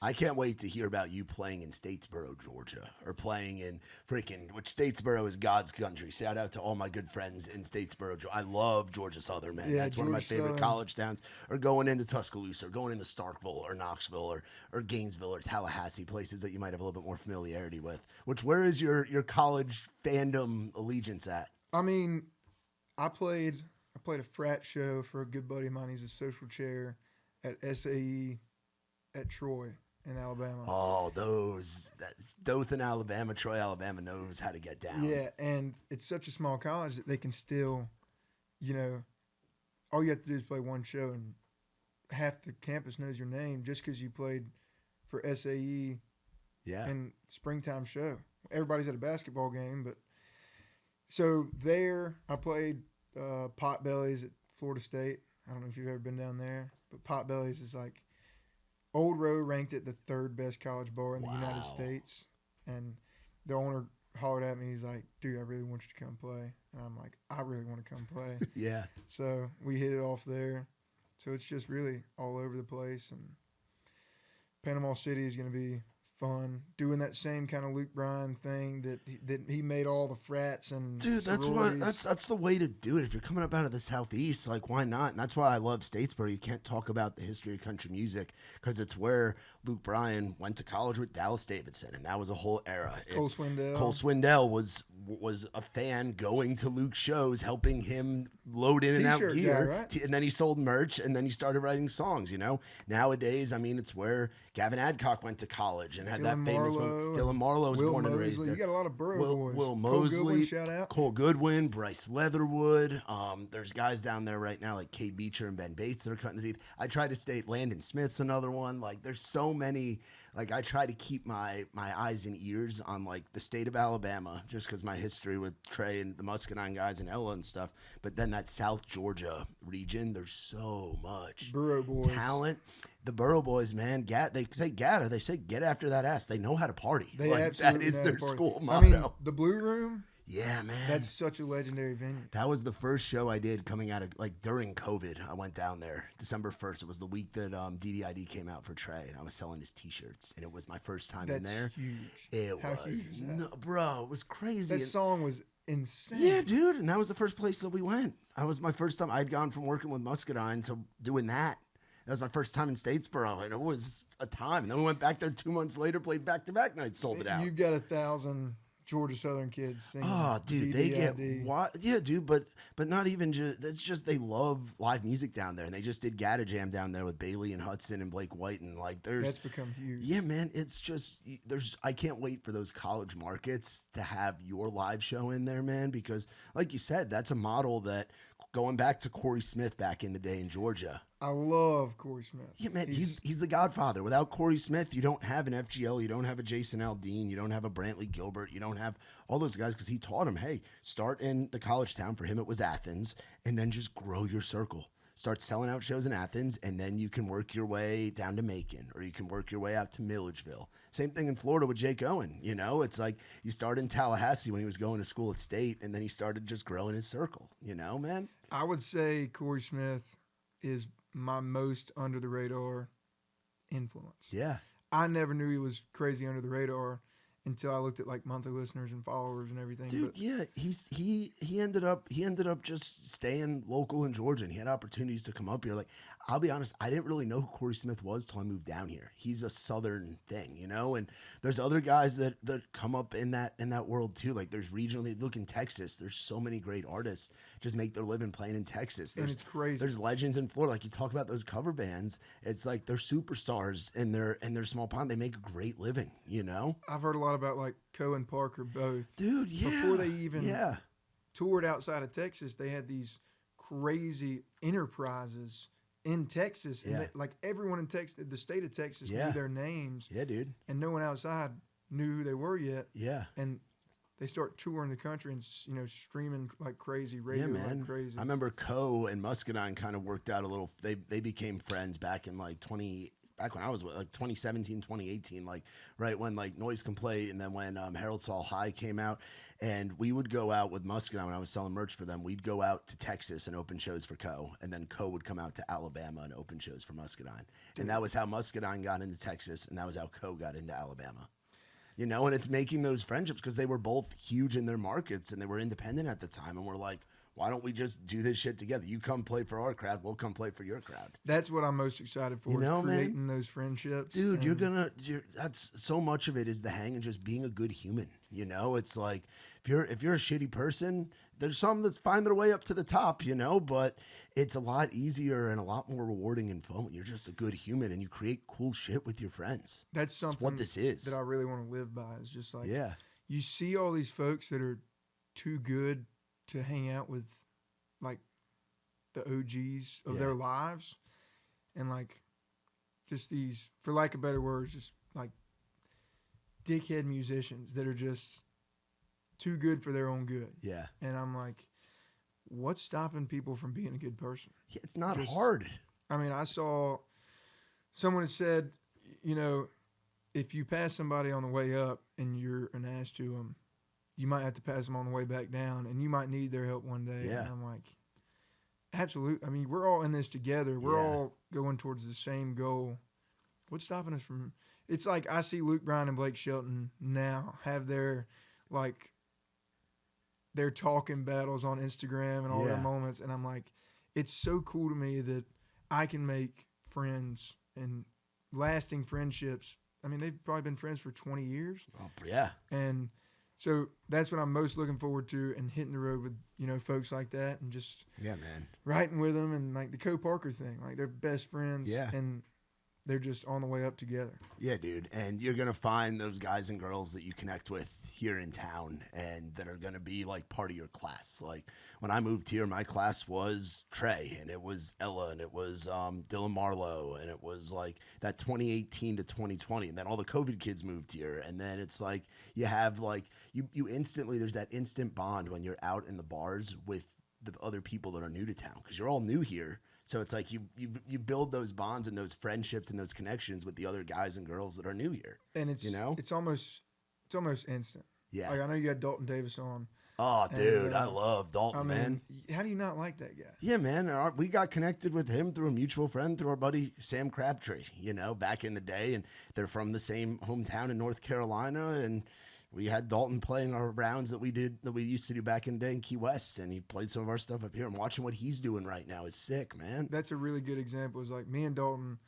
I can't wait to hear about you playing in Statesboro, Georgia, or playing in which Statesboro is God's country. Shout out to all my good friends in Statesboro. I love Georgia Southern, man. Yeah, That's one of my favorite Southern. college towns. Or going into Tuscaloosa, or going into Starkville, or Knoxville, or Gainesville, or Tallahassee, places that you might have a little bit more familiarity with. Where is your college fandom allegiance at? I mean, I played a frat show for a good buddy of mine. He's a social chair at SAE at Troy in Alabama. Oh, that's Dothan, Alabama. Troy, Alabama knows how to get down. Yeah, and it's such a small college that they can still, all you have to do is play one show, and half the campus knows your name just because you played for SAE in springtime show. Everybody's at a basketball game, but so there I played Potbellies at Florida State. I don't know if you've ever been down there, but Potbellies is like Old Row ranked it the third best college bar in the United States. And the owner hollered at me. He's like, dude, I really want you to come play. And I'm like, I really want to come play. Yeah. So we hit it off there. So it's just really all over the place. And Panama City is going to be fun. Doing that same kind of Luke Bryan thing that he made all the frats and dude, that's the way to do it. If you're coming up out of the Southeast, like, why not? And that's why I love Statesboro. You can't talk about the history of country music because it's where Luke Bryan went to college with Dallas Davidson, and that was a whole era. Cole Swindell. Cole Swindell was a fan going to Luke's shows, helping him load in and out T-shirt gear, guy, right? And then he sold merch, and then he started writing songs. Nowadays, I mean, it's where Gavin Adcock went to college and had Dylan that famous Marlowe, one. Dylan Marlowe was Will born and Mosley. raised there. You got a lot of Borough boys. Will Cole Mosley, Goodwin, shout out. Cole Goodwin, Bryce Leatherwood. There's guys down there right now like Cade Beecher and Ben Bates that are cutting the teeth. I try to stay. Landon Smith's another one. Like, there's so many. Like, I try to keep my eyes and ears on, like, the state of Alabama, just because my history with Trey and the Muscadine guys and Ella and stuff. But then that South Georgia region, there's so much Borough boys. talent. The Borough boys, man, they say Gatta. They say get after that ass. They know how to party. They like, absolutely that is know their how to party. school I motto. mean, the Blue Room, yeah, man. that's such a legendary venue. That was the first show I did coming out of, like, during COVID. I went down there December 1st. It was the week that DDID came out for Trey, and I was selling his T-shirts, and it was my first time in there. Huge. How huge is that? Bro, it was crazy. That song was insane. Yeah, dude, and that was the first place that we went. That was my first time. I'd gone from working with Muscadine to doing that. That was my first time in Statesboro, and it was a time. And then we went back there 2 months later, played back-to-back nights, sold it out. You've got 1,000 Georgia Southern kids singing. Oh, dude, they get what? Yeah, dude, but not even just. That's just they love live music down there, and they just did Gatta Jam down there with Bailey and Hudson and Blake White, and like that's become huge. Yeah, man, it's just I can't wait for those college markets to have your live show in there, man, because like you said, that's a model that going back to Corey Smith back in the day in Georgia. I love Corey Smith. Yeah, man, he's the godfather. Without Corey Smith, you don't have an FGL, you don't have a Jason Aldean, you don't have a Brantley Gilbert, you don't have all those guys because he taught him, hey, start in the college town. For him, it was Athens, and then just grow your circle. Start selling out shows in Athens, and then you can work your way down to Macon, or you can work your way out to Milledgeville. Same thing in Florida with Jake Owen. It's like you start in Tallahassee when he was going to school at State, and then he started just growing his circle, man? I would say Corey Smith is my most under the radar influence. Yeah. I never knew he was crazy under the radar until I looked at like monthly listeners and followers and everything. Dude, yeah, he ended up just staying local in Georgia, and he had opportunities to come up here. Like, I'll be honest, I didn't really know who Corey Smith was till I moved down here. He's a Southern thing, and there's other guys that come up in that world too. Like, there's regionally, look in Texas, there's so many great artists just make their living playing in Texas. And it's crazy. There's legends in Florida. Like, you talk about those cover bands, it's like they're superstars in their small pond. They make a great living, I've heard a lot about like Coe and Parker both. Dude, yeah. Before they even toured outside of Texas, they had these crazy enterprises in Texas. And like everyone in Texas, the state of Texas knew their names. Yeah, dude. And no one outside knew who they were yet. Yeah. And they start touring the country and streaming like crazy, radio like crazy. I remember Co and Muscadine kind of worked out a little. They became friends back in like back when I was like 2017, 2018, like right when like Noise Can Play, and then when Harold Saul High came out, and we would go out with Muscadine when I was selling merch for them. We'd go out to Texas and open shows for Co, and then Co would come out to Alabama and open shows for Muscadine. Dude. And that was how Muscadine got into Texas, and that was how Co got into Alabama. And it's making those friendships because they were both huge in their markets and they were independent at the time. And we're like, why don't we just do this shit together? You come play for our crowd, we'll come play for your crowd. That's what I'm most excited for, is creating those friendships. Dude, that's so much of it is the hang and just being a good human. It's like if you're a shitty person, there's some that's find their way up to the top, but it's a lot easier and a lot more rewarding and fun when you're just a good human and you create cool shit with your friends. That's something what this is that I really want to live by, is just like, you see all these folks that are too good to hang out with, like the OGs of their lives, and like just these, for lack of better words, just like dickhead musicians that are just too good for their own good. Yeah. And I'm like, what's stopping people from being a good person? Yeah, it's not hard. I mean, I saw someone had said, if you pass somebody on the way up and you're an ass to them, you might have to pass them on the way back down, and you might need their help one day. Yeah. And I'm like, absolutely. I mean, we're all in this together. We're all going towards the same goal. What's stopping us from? It's like I see Luke Bryan and Blake Shelton now have their talking battles on Instagram and all their moments, and I'm like, it's so cool to me that I can make friends and lasting friendships. I mean, they've probably been friends for 20 years. Oh, yeah. And so that's what I'm most looking forward to, and hitting the road with, folks like that, and just writing with them, and like the Co Parker thing, like they're best friends, and they're just on the way up together. Yeah, dude. And you're going to find those guys and girls that you connect with here in town and that are going to be like part of your class. Like when I moved here, my class was Trey, and it was Ella, and it was Dylan Marlowe, and it was like that 2018 to 2020. And then all the COVID kids moved here. And then it's like you have like you instantly, there's that instant bond when you're out in the bars with the other people that are new to town, because you're all new here. So it's like you build those bonds and those friendships and those connections with the other guys and girls that are new here. And it's it's almost instant. Yeah. Like I know you got Dalton Davis on. Oh, dude, I love Dalton, man. How do you not like that guy? Yeah, man. We got connected with him through a mutual friend, through our buddy Sam Crabtree, back in the day. And they're from the same hometown in North Carolina. And we had Dalton playing our rounds that we used to do back in the day in Key West, and he played some of our stuff up here. And watching what he's doing right now is sick, man. That's a really good example. It's like me and Dalton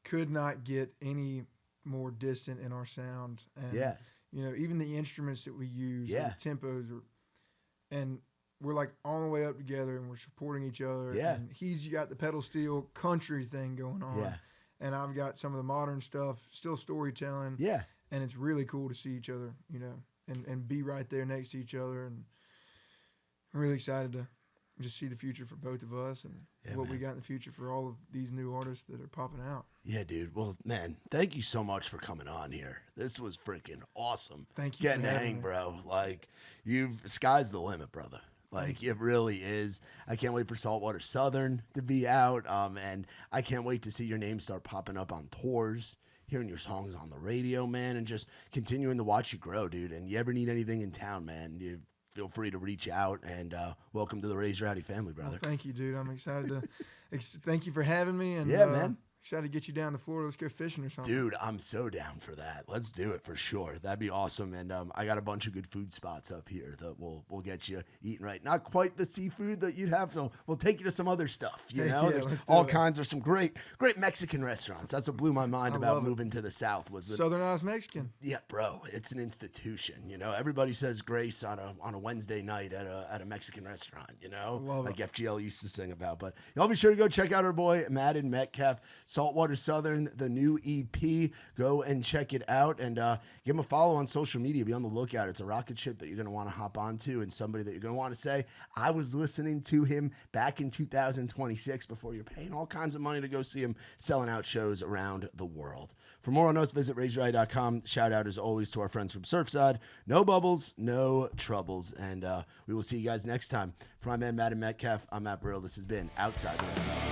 could not get any more distant in our sound, and even the instruments that we use, the tempos, and we're like on the way up together, and we're supporting each other. Yeah. And he's got the pedal steel country thing going on, and I've got some of the modern stuff, still storytelling. Yeah. And it's really cool to see each other, and be right there next to each other. And I'm really excited to just see the future for both of us, and what we got in the future for all of these new artists that are popping out. Yeah, dude. Well, man, thank you so much for coming on here. This was freaking awesome. Thank you. Getting to hang, bro. Like, sky's the limit, brother. Like, it really is. I can't wait for Saltwater Southern to be out. And I can't wait to see your name start popping up on tours, hearing your songs on the radio, man, and just continuing to watch you grow, dude. And you ever need anything in town, man, you feel free to reach out. And welcome to the Raised Rowdy family, brother. Well, thank you, dude. I'm excited to thank you for having me. And man. Excited to get you down to Florida. Let's go fishing or something. Dude, I'm so down for that. Let's do it for sure. That'd be awesome. And I got a bunch of good food spots up here that we'll get you eating right. Not quite the seafood that you'd have, so we'll take you to some other stuff. There's all kinds of some great Mexican restaurants. That's what blew my mind about moving to the South. Was Southernized Mexican. Yeah, bro. It's an institution. Everybody says grace on a Wednesday night at a Mexican restaurant. Like FGL used to sing about. But y'all be sure to go check out our boy Madden Metcalf. Saltwater Southern, the new EP. Go and check it out and give him a follow on social media. Be on the lookout. It's a rocket ship that you're going to want to hop onto and somebody that you're going to want to say, I was listening to him back in 2026 before you're paying all kinds of money to go see him selling out shows around the world. For more on us, visit RaisedRowdy.com. Shout out as always to our friends from Surfside. No bubbles, no troubles. And we will see you guys next time. For my man, Madden Metcalf, I'm Matt Burrill. This has been Outside the Round.